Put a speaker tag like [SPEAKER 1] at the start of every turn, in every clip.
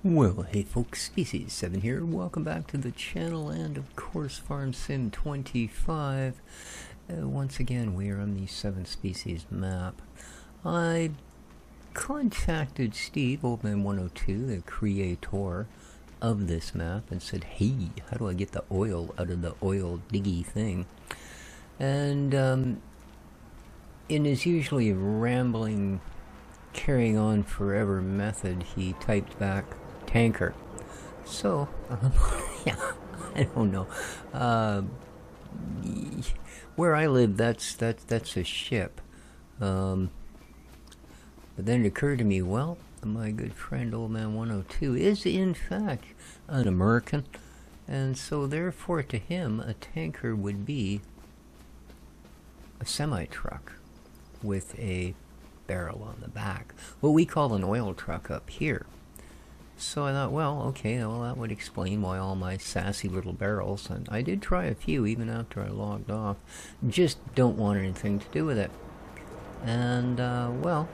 [SPEAKER 1] Well, hey folks, Species 7 here. Welcome back to the channel and, of course, Farm Sim 25. Once again, we are on the 7 Species map. I contacted Steve, Oldman102, the creator of this map, and said, hey, how do I get the oil out of the oil diggy thing? And in his usually rambling, carrying on forever method, he typed back, tanker. So, yeah, I don't know. Where I live, that's a ship. But then it occurred to me, well, my good friend Old Man 102 is in fact an American, and so therefore to him a tanker would be a semi-truck with a barrel on the back, what we call an oil truck up here. So I thought, well, okay, well, that would explain why all my sassy little barrels, and I did try a few even after I logged off, just don't want anything to do with it. And, well,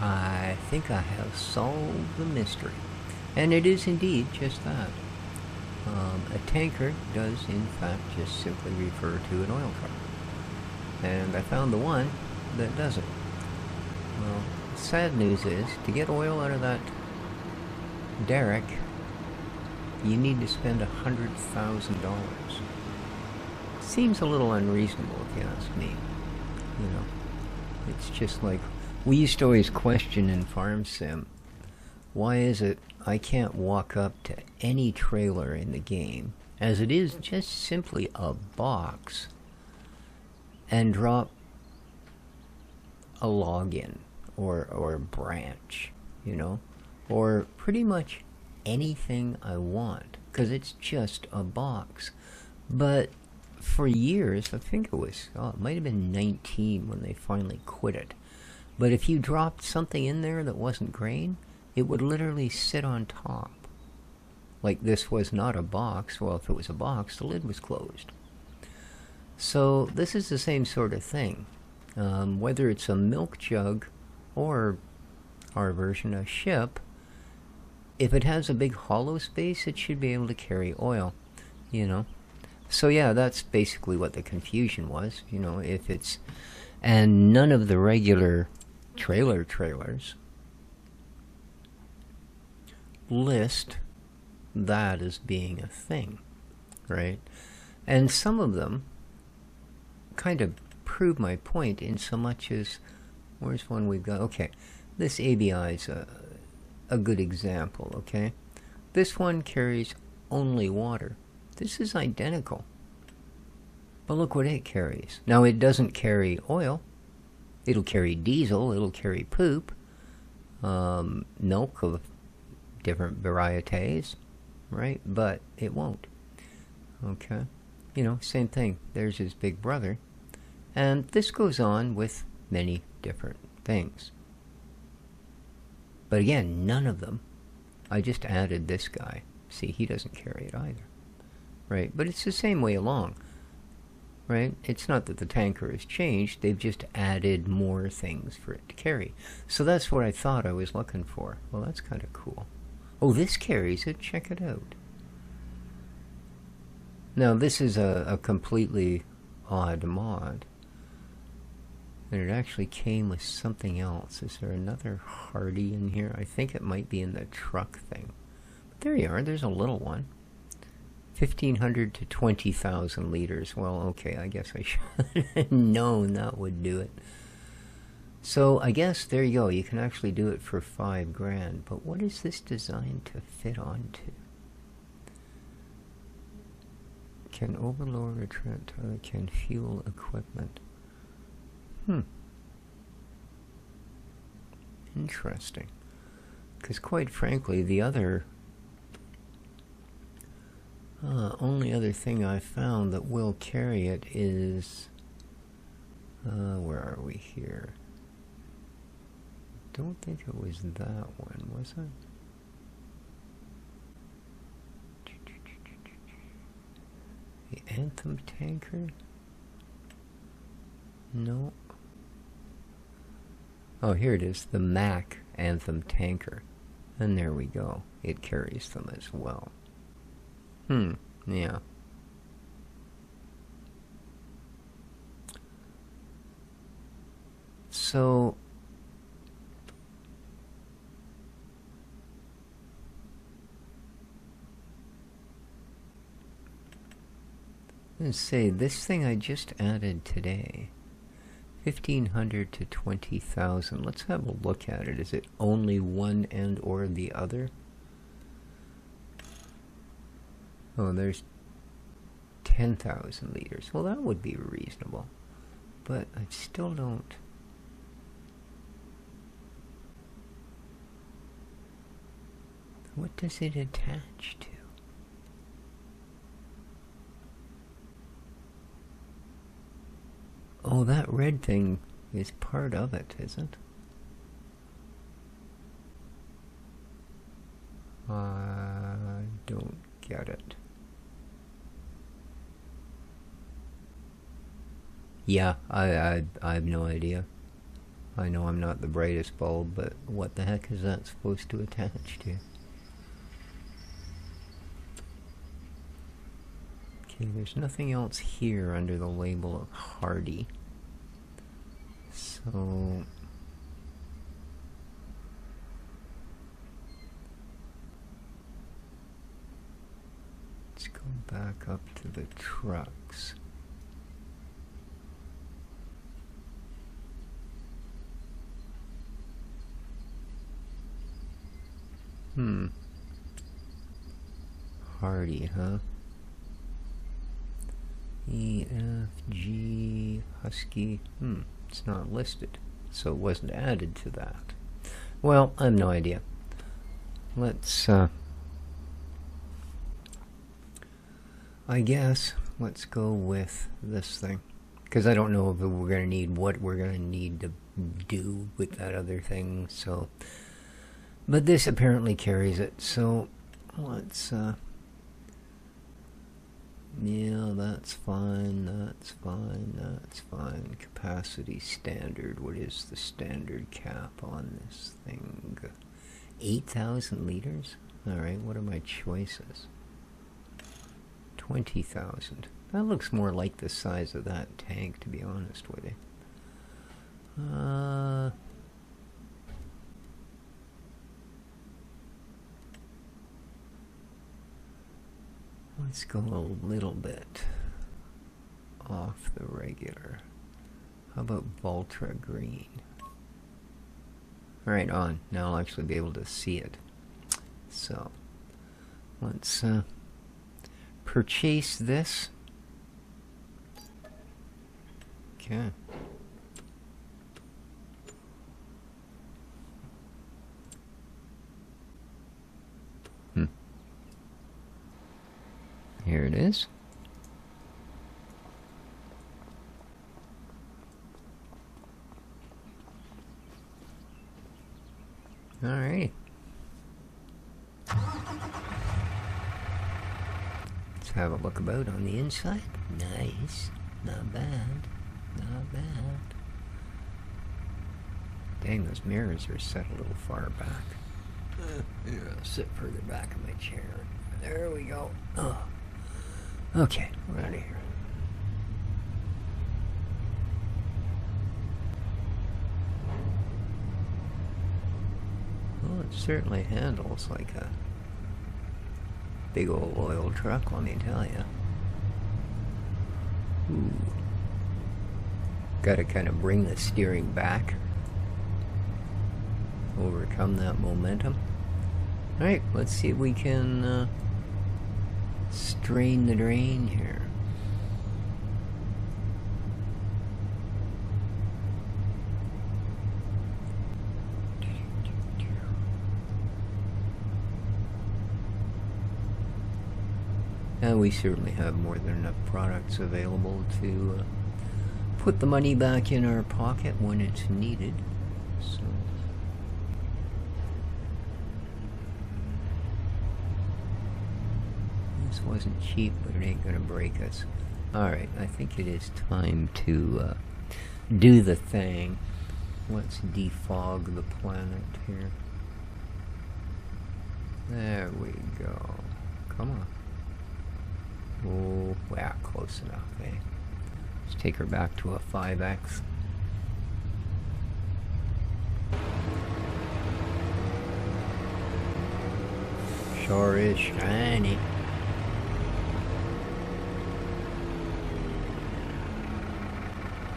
[SPEAKER 1] I think I have solved the mystery. And it is indeed just that. A tanker does, in fact, just simply refer to an oil truck. And I found the one that doesn't. Well, sad news is, to get oil out of that derrick, you need to spend $100,000. Seems a little unreasonable, if you ask me. You know, it's just like, we used to always question in Farm Sim, why is it I can't walk up to any trailer in the game, as it is just simply a box, and drop a login or a branch, you know, or pretty much anything I want, because it's just a box. But for years, I think it was, it might have been 19 when they finally quit it, but if you dropped something in there that wasn't grain, it would literally sit on top. Like this was not a box. Well, if it was a box, the lid was closed. So this is the same sort of thing. Whether it's a milk jug or our version, a ship, if it has a big hollow space, it should be able to carry oil, you know. So yeah, that's basically what the confusion was, you know, if it's... And none of the regular trailers list that as being a thing, right? And some of them kind of prove my point in so much as, where's one we've got? Okay, this ABI is a good example, okay? This one carries only water. This is identical. But look what it carries. Now, it doesn't carry oil. It'll carry diesel, it'll carry poop, milk of different varieties, right? But it won't. Okay, you know, same thing. There's his big brother, and this goes on with many different things. But again, none of them. I just added this guy. See, he doesn't carry it either, right? But it's the same way along, right? It's not that the tanker has changed, they've just added more things for it to carry. So that's what I thought I was looking for. Well, that's kind of cool. Oh, this carries it. Check it out. Now, this is a completely odd mod. And it actually came with something else. Is there another Hardy in here? I think it might be in the truck thing. But there you are. There's a little one. 1,500 to 20,000 liters. Well, okay, I guess I should have known that would do it. So I guess there you go. You can actually do it for $5,000. But what is this designed to fit onto? Can overload or can fuel equipment. Interesting. Because quite frankly, the other only other thing I found that will carry it is where are we here? Don't think it was that one, was it? The Anthem tanker? No. Oh, here it is, the Mac Anthem tanker. And there we go. It carries them as well. Yeah. So, let's say this thing I just added today, 1,500 to 20,000. Let's have a look at it. Is it only one and or the other? Oh, there's 10,000 liters. Well, that would be reasonable. But I still don't. What does it attach to? Oh, that red thing is part of it, isn't? I don't get it. Yeah, I have no idea. I know I'm not the brightest bulb, but what the heck is that supposed to attach to? Okay, there's nothing else here under the label of Hardy. So let's go back up to the trucks. Hardy, huh? E, F, G, Husky. It's not listed, so it wasn't added to that. Well, I have no idea. Let's, I guess, let's go with this thing. Because I don't know if we're going to need what we're going to need to do with that other thing, so. But this apparently carries it, so let's, yeah, that's fine, that's fine, that's fine. Capacity standard. What is the standard cap on this thing? 8,000 liters? Alright, what are my choices? 20,000. That looks more like the size of that tank, to be honest with you. Let's go a little bit off the regular. How about Voltra Green? Right on. Now I'll actually be able to see it. So, let's purchase this. Okay. Here it is. Alrighty. Let's have a look about on the inside. Nice. Not bad. Not bad. Dang, those mirrors are set a little far back. Yeah, I'll sit further back in my chair. There we go. Oh. Okay, we're out of here. Well, it certainly handles like a big old oil truck, let me tell you. Ooh. Gotta kind of bring the steering back. Overcome that momentum. Alright, let's see if we can strain the drain here. And we certainly have more than enough products available to put the money back in our pocket when it's needed. So. This wasn't cheap, but it ain't gonna break us. Alright, I think it is time to do the thing. Let's defog the planet here. There we go. Come on. Oh, yeah, close enough, eh? Let's take her back to a 5x. Sure is shiny.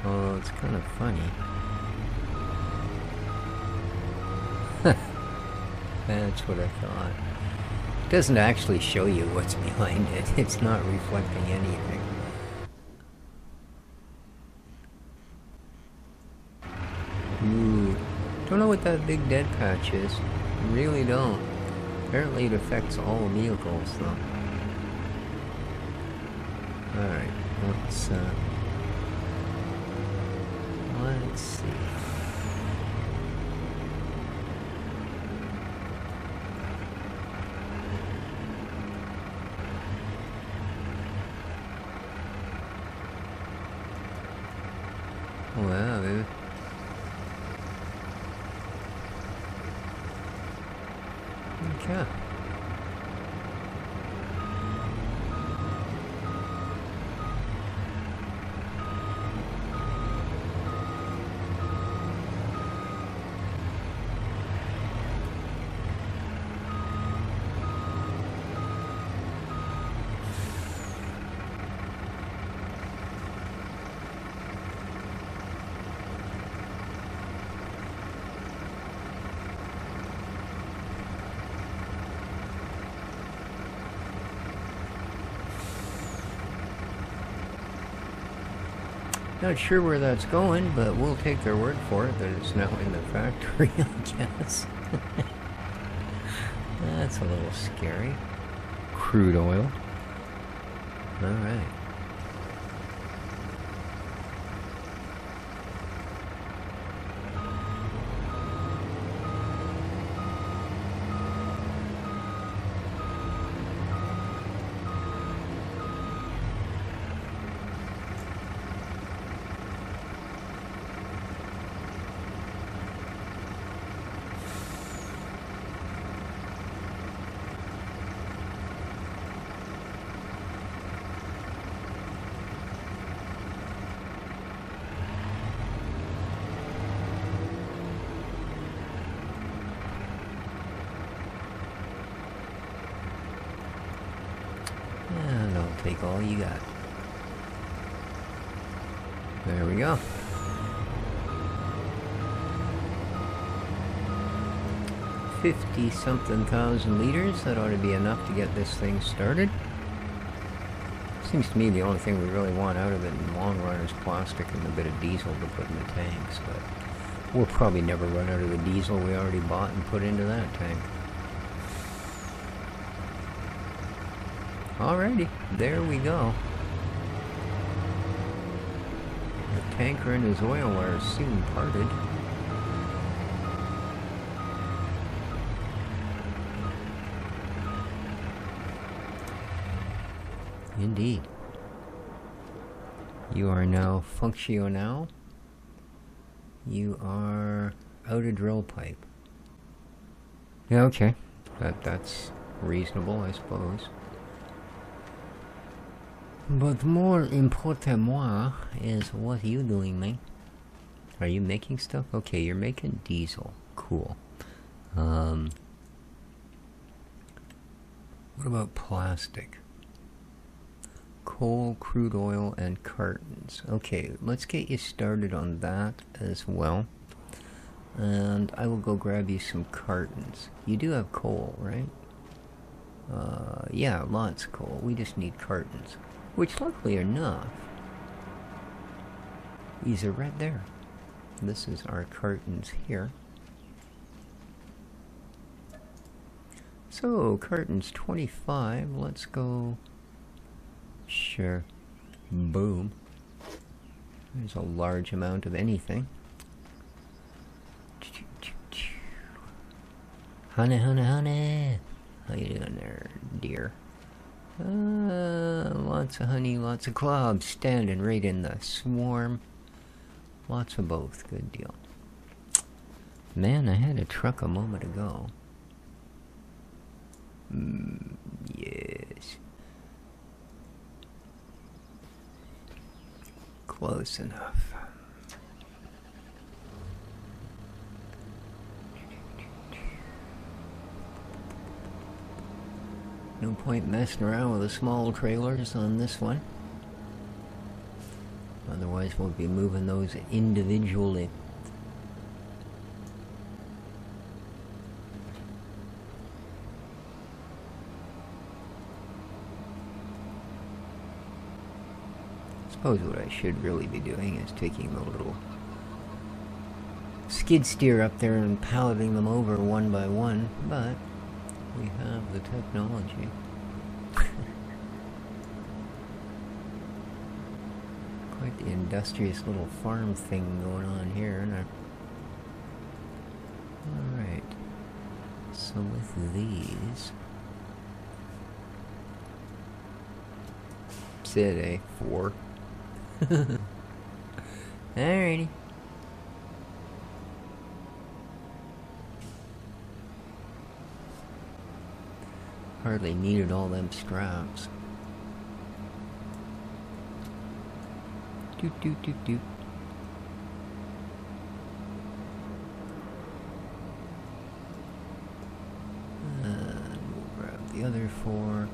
[SPEAKER 1] Oh, it's kind of funny. That's what I thought. It doesn't actually show you what's behind it. It's not reflecting anything. Ooh. Don't know what that big dead patch is. Really don't. Apparently it affects all vehicles, though. Alright, let's see. Wow, dude. Okay. Not sure where that's going, but we'll take their word for it that it's now in the factory, I guess. That's a little scary. Crude oil. Alright. And I'll take all you got. There we go. 50-something thousand liters. That ought to be enough to get this thing started. Seems to me the only thing we really want out of it in the long run is plastic and a bit of diesel to put in the tanks, but we'll probably never run out of the diesel we already bought and put into that tank. Alrighty, there we go. The tanker and his oil are soon parted. Indeed. You are now functional. You are out of drill pipe. Yeah, okay. That's reasonable, I suppose. But more importantly is what are you doing, man? Are you making stuff? Okay, you're making diesel. Cool. What about plastic? Coal, crude oil, and cartons. Okay, let's get you started on that as well. And I will go grab you some cartons. You do have coal, right? Yeah, lots of coal. We just need cartons. Which, luckily enough, these are right there. This is our cartons here. So, cartons 25. Let's go. Sure. Boom. There's a large amount of anything. Honey, honey, honey. How you doing there, dear? Lots of honey, lots of clubs standing right in the swarm. Lots of both. Good deal. Man, I had a truck a moment ago. Yes. Close enough. No point messing around with the small trailers on this one. Otherwise we'll be moving those individually. I suppose what I should really be doing is taking the little skid steer up there and palleting them over one by one, but we have the technology. Quite the industrious little farm thing going on here, isn't there? Alright. So with these... Said a 4. Alrighty. Hardly needed all them straps. Doot doot doot doot. And we'll grab the other 4.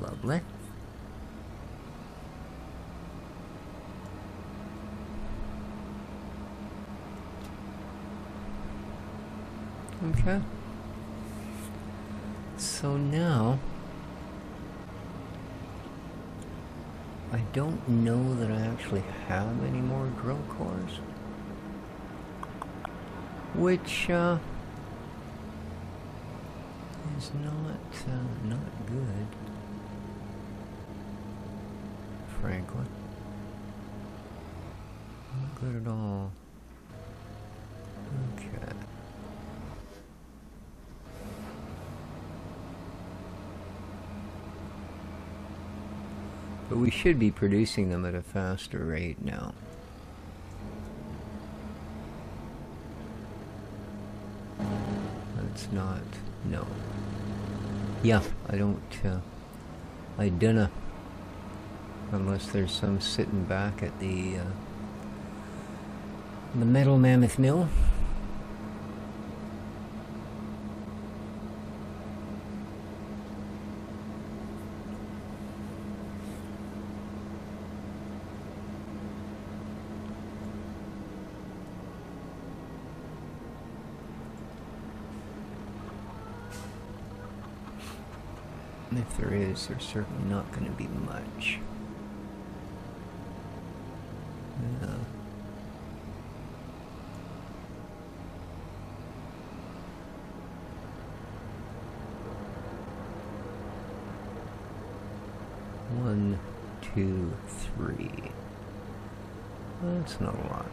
[SPEAKER 1] Lovely. Okay. So now, I don't know that I actually have any more drill cores, which is not good, frankly. Not good at all. Okay. But we should be producing them at a faster rate now. That's not... no. Yeah, I don't... I dunno. Unless there's some sitting back at the Metal Mammoth Mill. If there is, there's certainly not going to be much. Yeah. One, 2, 3. That's not a lot.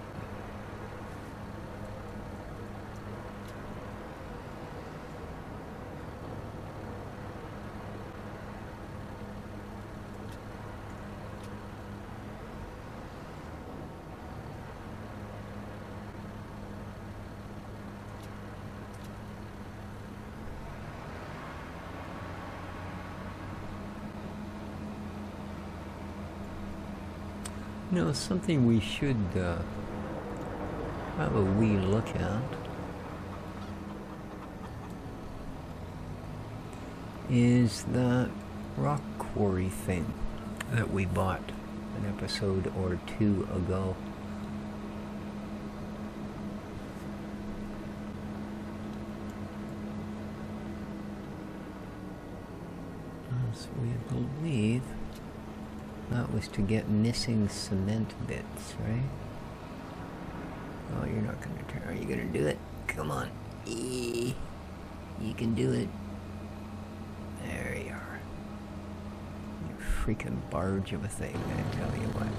[SPEAKER 1] You know, something we should have a wee look at is that rock quarry thing that we bought an episode or 2 ago. As we believe that was to get missing cement bits, right? Oh, you're not gonna turn. Are you gonna do it? Come on. You can do it. There you are. You freaking barge of a thing, I tell you what.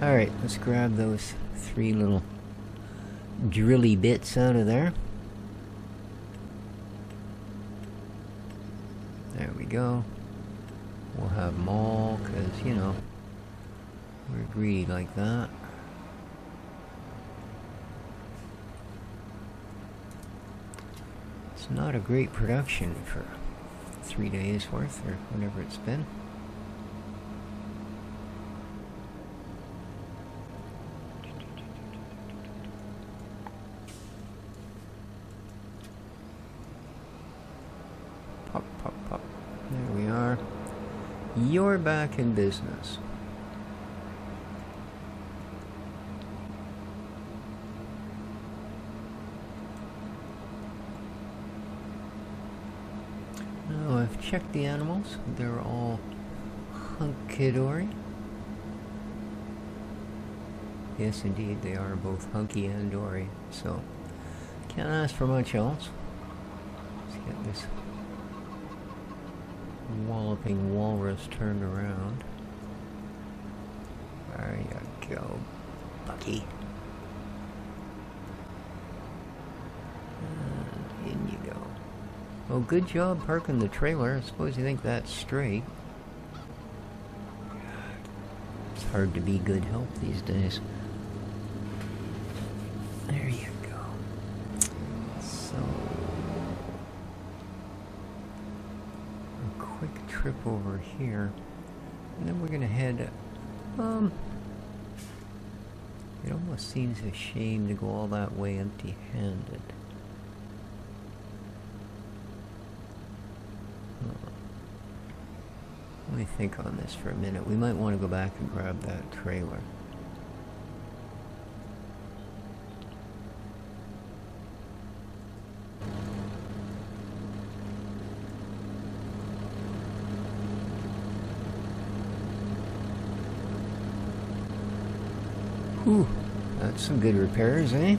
[SPEAKER 1] Alright, let's grab those 3 little drilly bits out of there. There we go. We'll have them all, because, you know, we're greedy like that. It's not a great production for 3 days worth, or whatever it's been. Pop, pop, pop. There we are. You're back in business. Now I've checked the animals. They're all hunky-dory. Yes, indeed, they are both hunky and dory. So, can't ask for much else. Let's get this walloping walrus turned around. There you go, Bucky. And in you go. Oh, good job parking the trailer. I suppose you think that's straight. It's hard to be good help these days. There you go. So, a quick trip over here, and then we're gonna head. It almost seems a shame to go all that way empty-handed. Let me think on this for a minute. We might want to go back and grab that trailer. Whew, that's some good repairs, eh?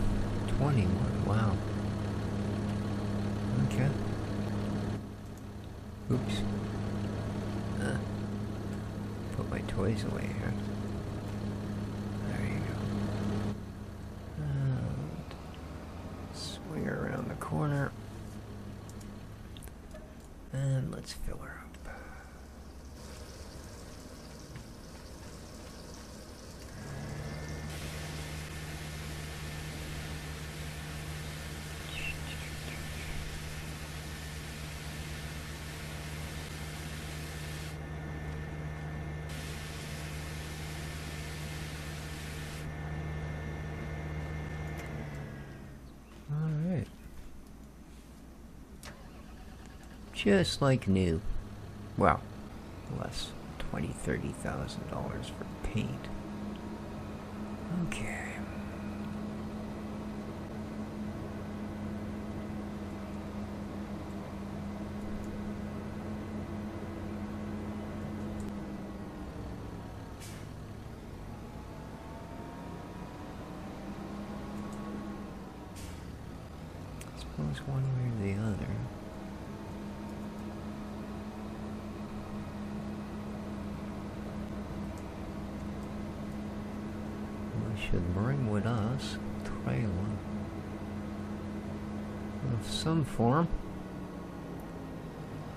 [SPEAKER 1] 21, wow. Okay. Oops. Put my toys away here. There you go. And swing her around the corner. And let's fill her up. Just like new. Well, less $20,000–$30,000 for paint. Okay. I suppose one way or the other. Should bring with us a trailer of some form,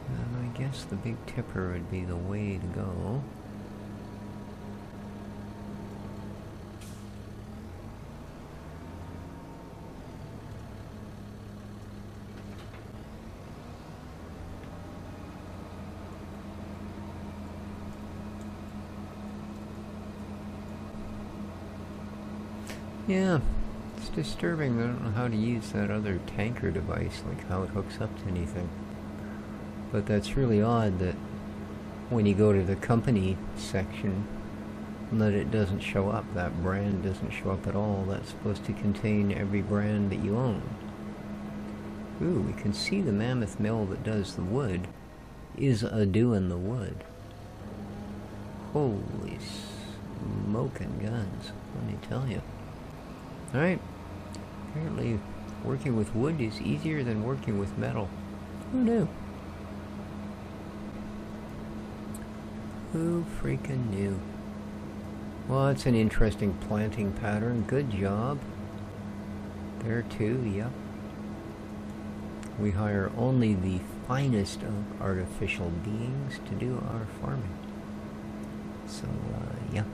[SPEAKER 1] and I guess the big tipper would be the way to go. Yeah, it's disturbing. I don't know how to use that other tanker device, like how it hooks up to anything. But that's really odd that when you go to the company section, that it doesn't show up. That brand doesn't show up at all. That's supposed to contain every brand that you own. Ooh, we can see the mammoth mill that does the wood is a-doing the wood. Holy smoking guns, let me tell you. Alright, apparently working with wood is easier than working with metal. Who knew? Who freaking knew? Well, it's an interesting planting pattern. Good job. There too, yep. We hire only the finest of artificial beings to do our farming. So, yeah.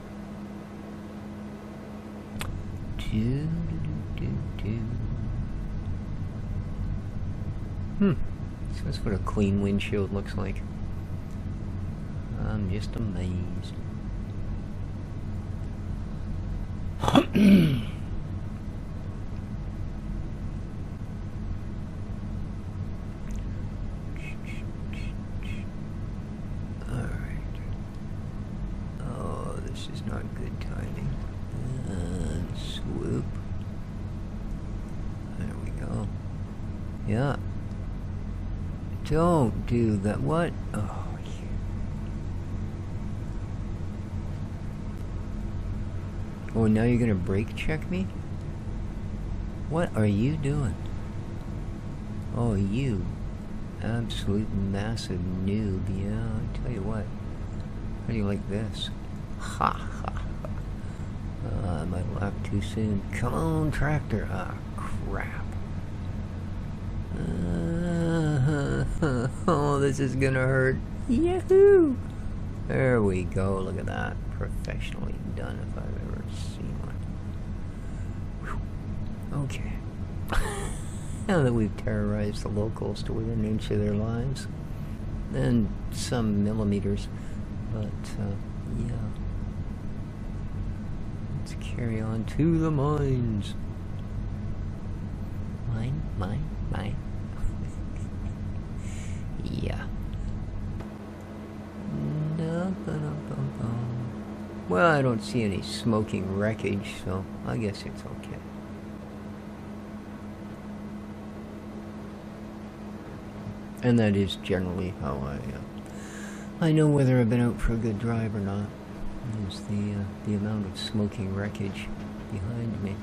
[SPEAKER 1] So that's what a clean windshield looks like. I'm just amazed. Alright. Oh, this is not good timing. And swoop. There we go. Yeah. Don't do that. What? Oh, oh, now you're gonna brake check me? What are you doing? Oh, you absolute massive noob. Yeah, I tell you what. How do you like this? Ha ha ha. I might laugh too soon. Come on, tractor. Ah, crap. Oh, this is gonna hurt. Yahoo! There we go. Look at that. Professionally done if I've ever seen one. Whew. Okay. Now that we've terrorized the locals to within an inch of their lives, and some millimeters, but yeah. Let's carry on to the mines. Mine. Yeah. Well, I don't see any smoking wreckage, so I guess it's okay. And that is generally how I know whether I've been out for a good drive or not. Is the amount of smoking wreckage behind me.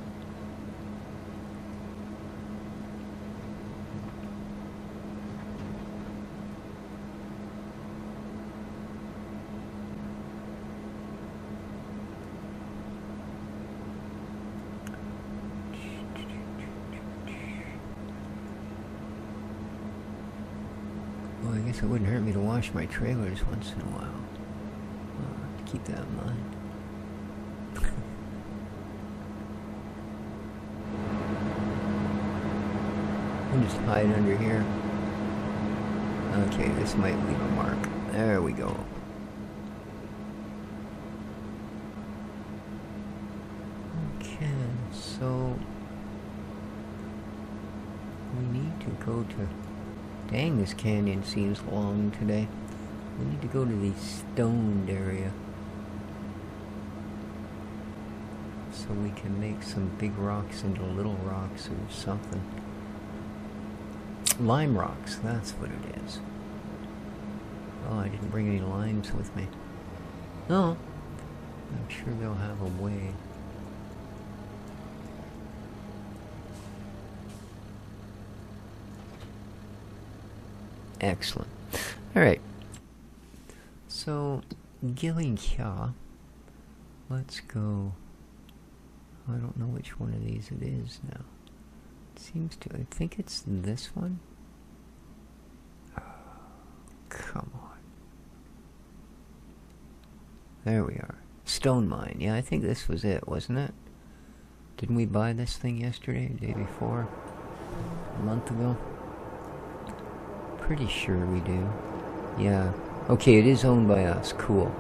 [SPEAKER 1] Well, I guess it wouldn't hurt me to wash my trailers once in a while. Keep that in mind. I'll just hide under here. Okay, this might leave a mark. There we go. Okay, so we need to go to... Dang, this canyon seems long today. We need to go to the stoned area. So we can make some big rocks into little rocks or something. Lime rocks, that's what it is. Oh, I didn't bring any limes with me. No, I'm sure they'll have a way. Excellent. Alright. So, Gillinkja. Let's go. I don't know which one of these it is now. It seems to. I think it's this one. Oh, come on. There we are. Stone mine. Yeah, I think this was it, wasn't it? Didn't we buy this thing yesterday, the day before? A month ago? Pretty sure we do. Yeah. Okay, it is owned by us. Cool.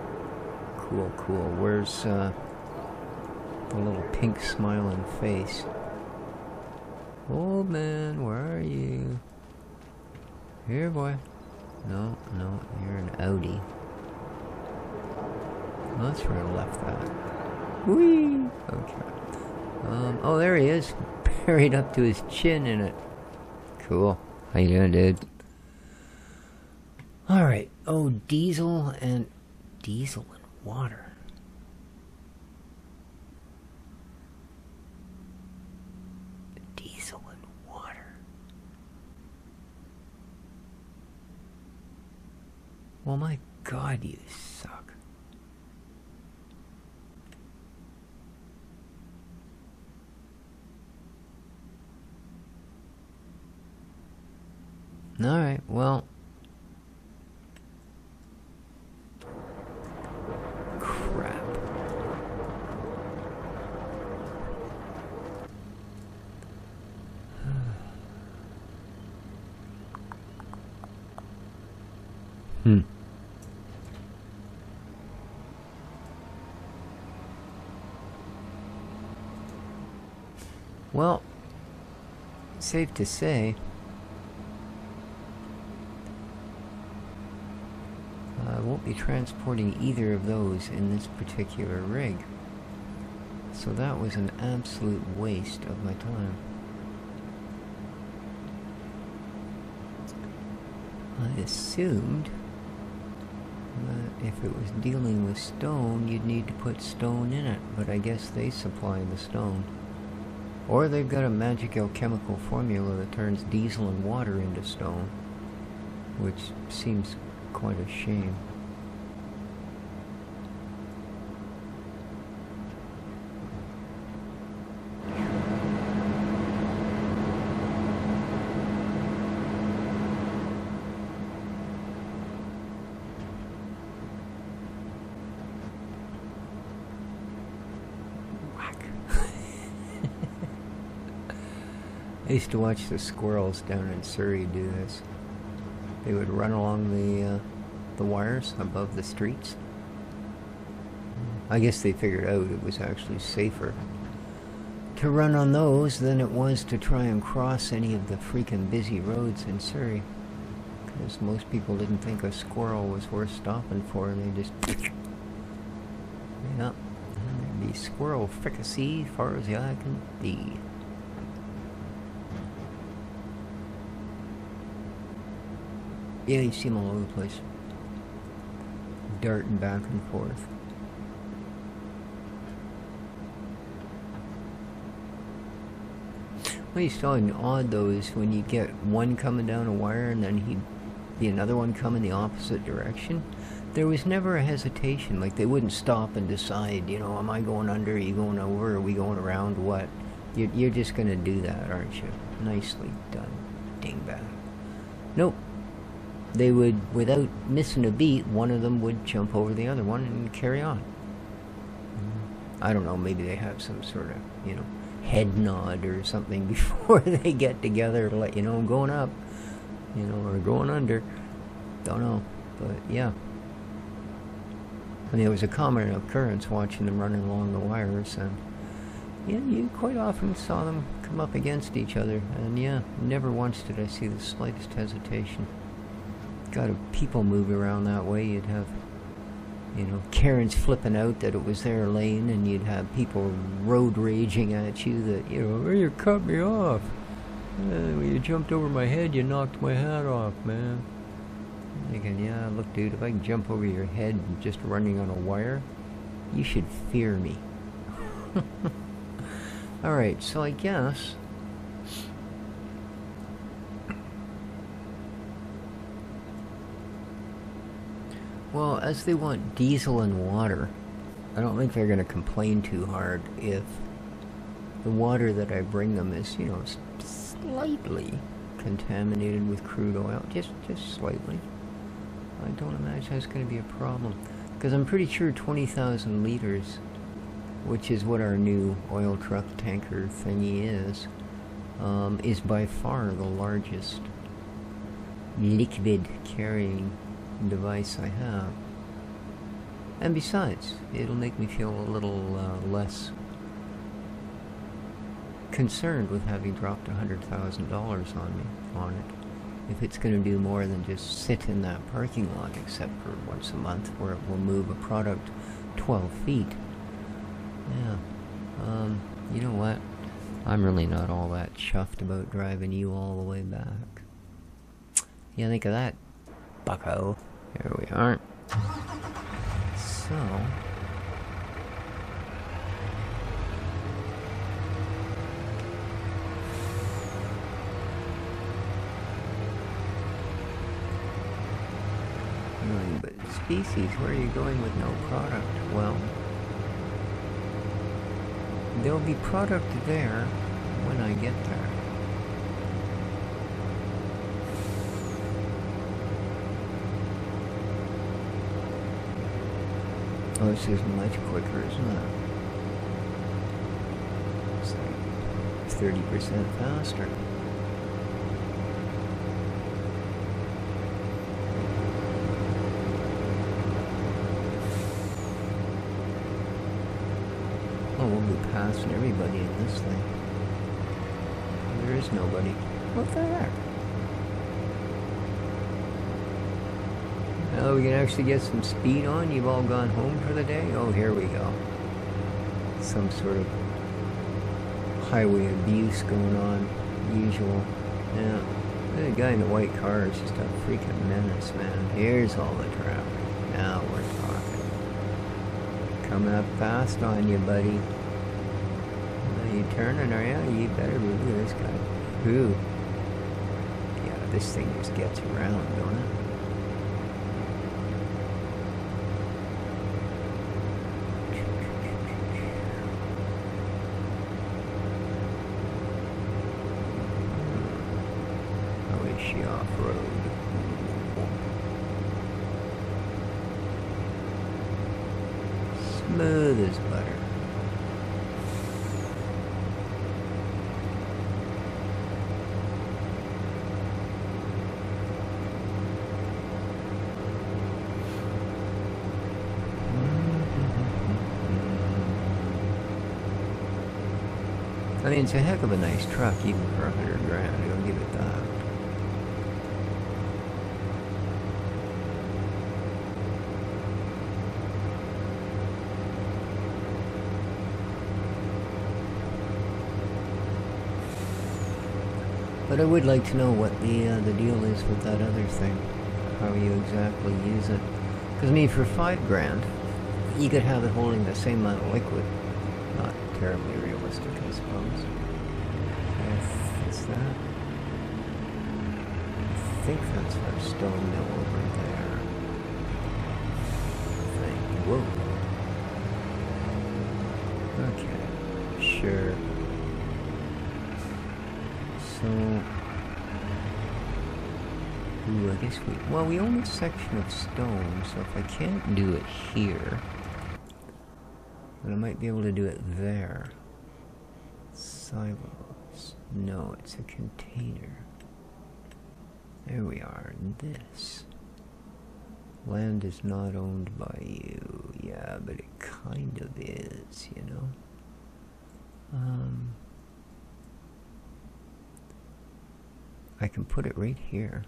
[SPEAKER 1] Cool, cool. Where's, the little pink smiling face? Old man, where are you? Here, boy. No, no, you're an Audi. Oh, that's where I left that. Whee! Okay. Oh, there he is. Buried up to his chin in it. Cool. How you doing, dude? Alright. Oh, diesel and water. Diesel and water. Well, my God, you suck. Alright, well. Crap. Well, safe to say, I won't be transporting either of those in this particular rig. So that was an absolute waste of my time. I assumed that if it was dealing with stone, you'd need to put stone in it, but I guess they supply the stone. Or they've got a magic alchemical formula that turns diesel and water into stone, which seems quite a shame. I used to watch the squirrels down in Surrey do this. They would run along the wires above the streets. I guess they figured out it was actually safer to run on those than it was to try and cross any of the freaking busy roads in Surrey. Because most people didn't think a squirrel was worth stopping for, and they just... Yeah, there'd be squirrel fricassee far as the eye can be. Yeah, you see them all over the place. Darting back and forth. What you saw in odd though is when you get one coming down a wire and then he'd be another one coming the opposite direction. There was never a hesitation, like they wouldn't stop and decide, you know, am I going under, are you going over, are we going around, what? You're just gonna do that, aren't you? Nicely done, dingbat. Nope. They would, without missing a beat, one of them would jump over the other one and carry on. I don't know, maybe they have some sort of, you know, head nod or something before they get together to let you know I'm going up, you know, or going under. Don't know, but yeah. I mean, it was a common occurrence watching them running along the wires, and yeah, you quite often saw them come up against each other, and yeah, never once did I see the slightest hesitation. God, if people moved around that way, you'd have, you know, Karens flipping out that it was their lane, and you'd have people road raging at you that, you know, hey, you cut me off. When you jumped over my head, you knocked my hat off, man. I'm thinking, yeah, look, dude, if I can jump over your head just running on a wire, you should fear me. Alright, so I guess... Well, as they want diesel and water, I don't think they're going to complain too hard if the water that I bring them is, you know, slightly contaminated with crude oil. Just slightly. I don't imagine that's going to be a problem. Because I'm pretty sure 20,000 liters, which is what our new oil truck tanker thingy is by far the largest liquid carrying device I have. And besides, it'll make me feel a little less concerned with having dropped $100,000 on it. If it's going to do more than just sit in that parking lot, except for once a month, where it will move a product 12 feet. Yeah. You know what? I'm really not all that chuffed about driving you all the way back. Yeah, think of that, bucko. Here we are. So... But species, where are you going with no product? Well, there'll be product there when I get there. Oh, this is much quicker, isn't it? It's like 30% faster. Oh, we'll be passing everybody in this thing. There is nobody. What the heck? Now we can actually get some speed on. You've all gone home for the day? Oh, here we go. Some sort of highway abuse going on. Usual. Yeah. The guy in the white car is just a freaking menace, man. Here's all the traffic. Now we're talking. Coming up fast on you, buddy. Are you turning, are you? You better look at this guy. Ooh. Yeah, this thing just gets around, don't it? How is she off-road? Smooth as butter. I mean, it's a heck of a nice truck, even for $100 grand. I'll give it that. But I would like to know what the deal is with that other thing. How you exactly use it. Because I mean, for $5 grand, you could have it holding the same amount of liquid. Not terribly realistic, I suppose. What's that? I think that's our stone mill over there. Whoa. Okay, sure. So, ooh, I guess we own a section of stone, so if I can't do it here, then I might be able to do it there. Silos. No, it's a container. There we are, this. Land is not owned by you. Yeah, but it kind of is, you know? I can put it right here.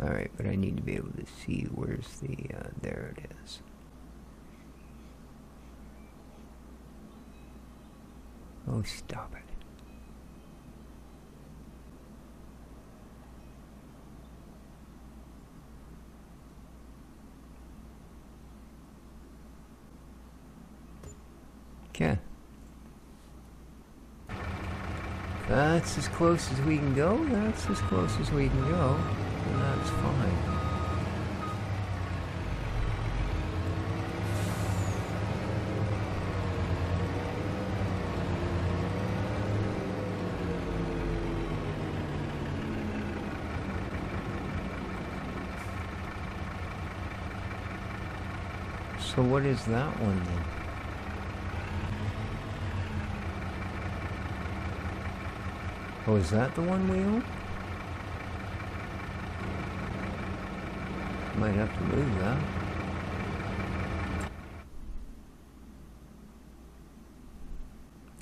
[SPEAKER 1] Alright, but I need to be able to see where's the, there it is. Oh, stop it. Okay. That's as close as we can go. That's as close as we can go. And that's fine. So what is that one then? Oh, is that the one we own? Might have to move that.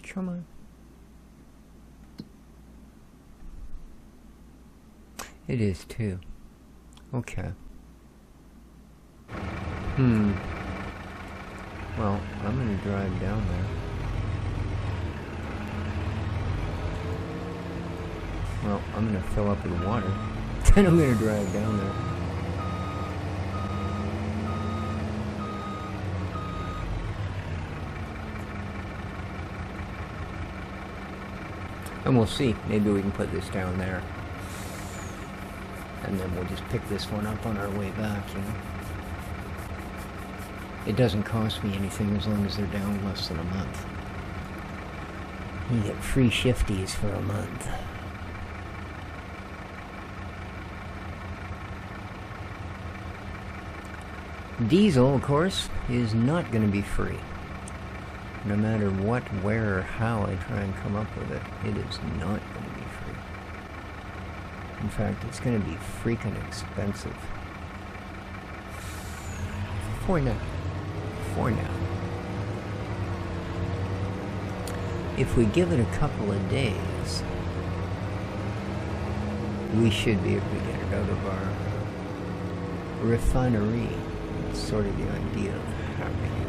[SPEAKER 1] Come on. It is too. Okay. Well, I'm gonna drive down there. Well, I'm gonna fill up with water. Then I'm gonna drive down there. And we'll see. Maybe we can put this down there. And then we'll just pick this one up on our way back, you know. It doesn't cost me anything as long as they're down less than a month. You get free shifties for a month. Diesel, of course, is not going to be free. No matter what, where, or how I try and come up with it, it is not going to be free. In fact, it's going to be freaking expensive. For now. For now. If we give it a couple of days, we should be able to get it out of our refinery. It's sort of the idea of having it.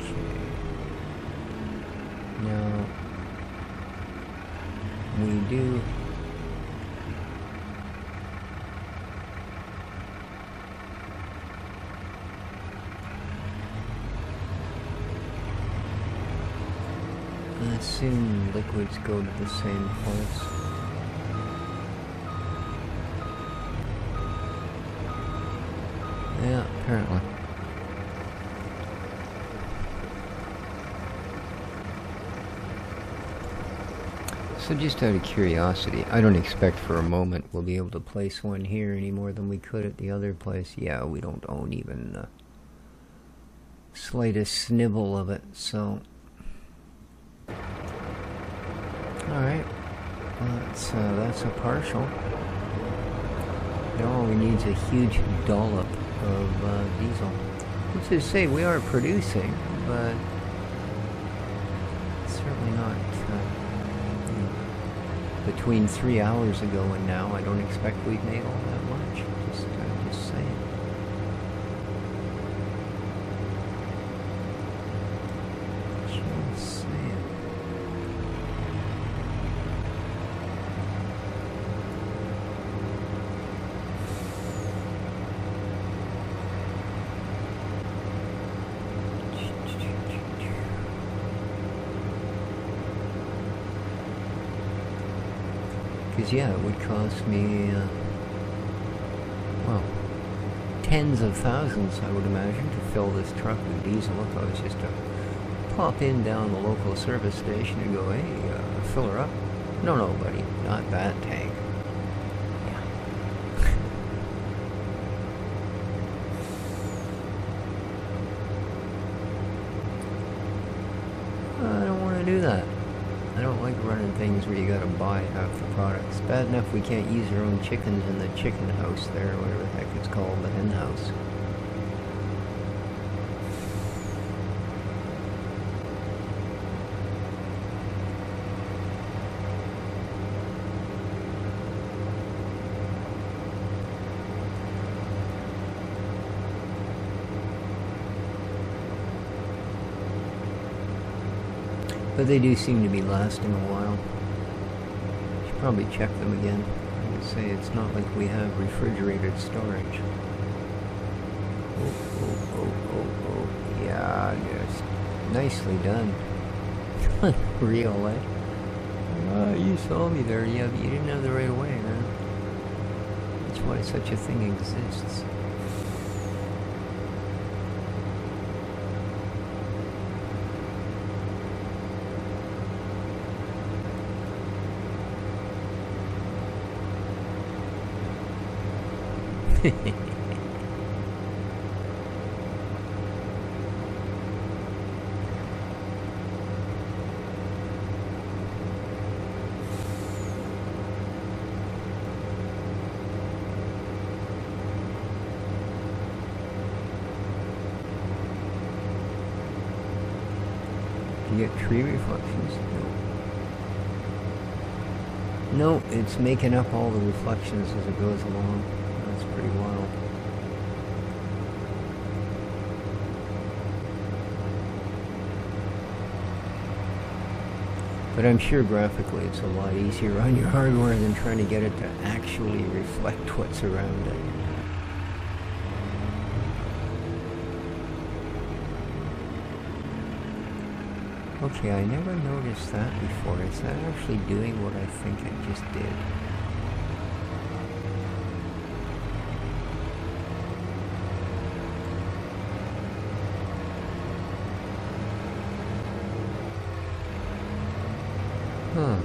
[SPEAKER 1] Okay. Now, we do... I assume liquids go to the same place. Yeah, apparently. So just out of curiosity, I don't expect for a moment we'll be able to place one here any more than we could at the other place. Yeah, we don't own even the slightest snibble of it, so... Alright, well, that's a partial. Now all we need is a huge dollop of diesel. Which is to say, we are producing, but certainly not between 3 hours ago and now. I don't expect we've made all that much. Just saying. Just saying. Because, yeah, it would cost me, well, tens of thousands, I would imagine, to fill this truck with diesel if I was just to pop in down the local service station and go, hey, fill her up. No, buddy, not that tank. Yeah. I don't want to do that. I don't like running things where you gotta buy half the products. Bad enough we can't use our own chickens in the chicken house there, whatever the heck it's called, the hen house. But they do seem to be lasting a while. Should probably check them again. I would say it's not like we have refrigerated storage. Oh. Yeah, just nicely done. Real, eh? You saw me there. Yeah, but you didn't have the right of way, man. That's why such a thing exists. You get tree reflections? No, it's making up all the reflections as it goes along. That's pretty wild. But I'm sure graphically it's a lot easier on your hardware than trying to get it to actually reflect what's around it. Okay, I never noticed that before. Is that actually doing what I think it just did? Huh.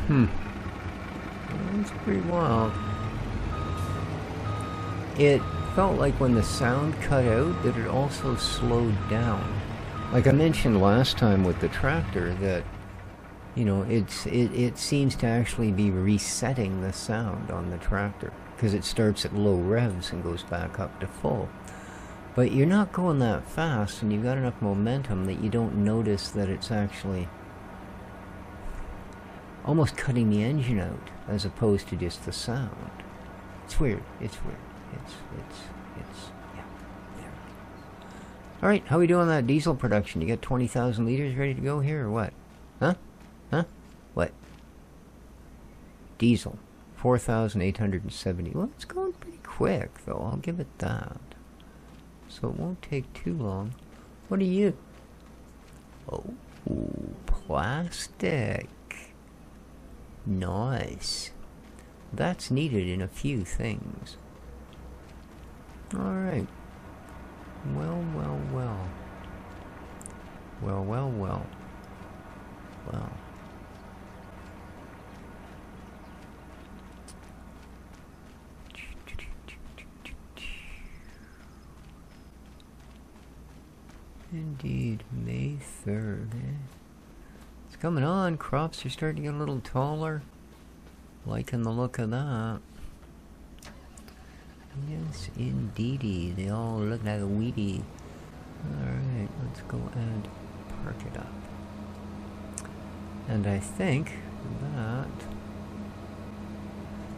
[SPEAKER 1] That's pretty wild. It felt like when the sound cut out that it also slowed down. Like I mentioned last time with the tractor that, you know, it seems to actually be resetting the sound on the tractor because it starts at low revs and goes back up to full. But you're not going that fast and you've got enough momentum that you don't notice that it's actually almost cutting the engine out as opposed to just the sound. It's weird. It's weird. It's yeah. There. All right, how we doing on that diesel production? You got 20,000 liters ready to go here or what? Huh? Huh? What? Diesel, 4,870. Well, it's going pretty quick though. I'll give it that. So it won't take too long. What are you? Oh, plastic. Nice. That's needed in a few things. Alright. Well. Indeed, May 3rd. It's coming on. Crops are starting to get a little taller. Liking the look of that. Yes, indeedy. They all look like a weedy. Alright, let's go and park it up. And I think that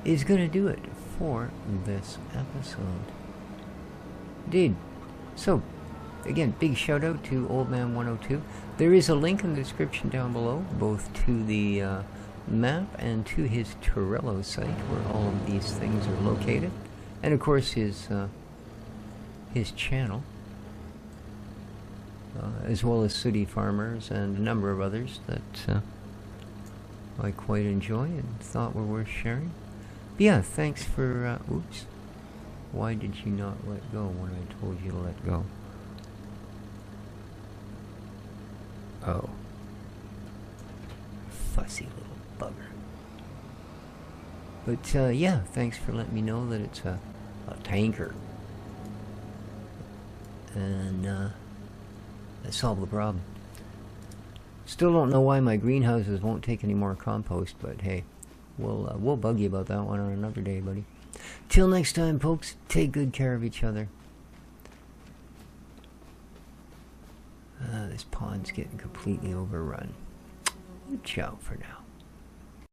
[SPEAKER 1] is going to do it for this episode. Indeed. So, again, big shout out to Old Man 102. There is a link in the description down below, both to the map and to his Trello site where all of these things are located. And of course his channel, as well as Sooty Farmers and a number of others that I quite enjoy and thought were worth sharing. But yeah, thanks for, oops. Why did you not let go when I told you to let go? Oh. Fussy little bugger. But, yeah, thanks for letting me know that it's a tanker. And, that solved the problem. Still don't know why my greenhouses won't take any more compost, but hey, we'll bug you about that one on another day, buddy. Till next time, folks, take good care of each other. This pond's getting completely overrun. Ciao for now.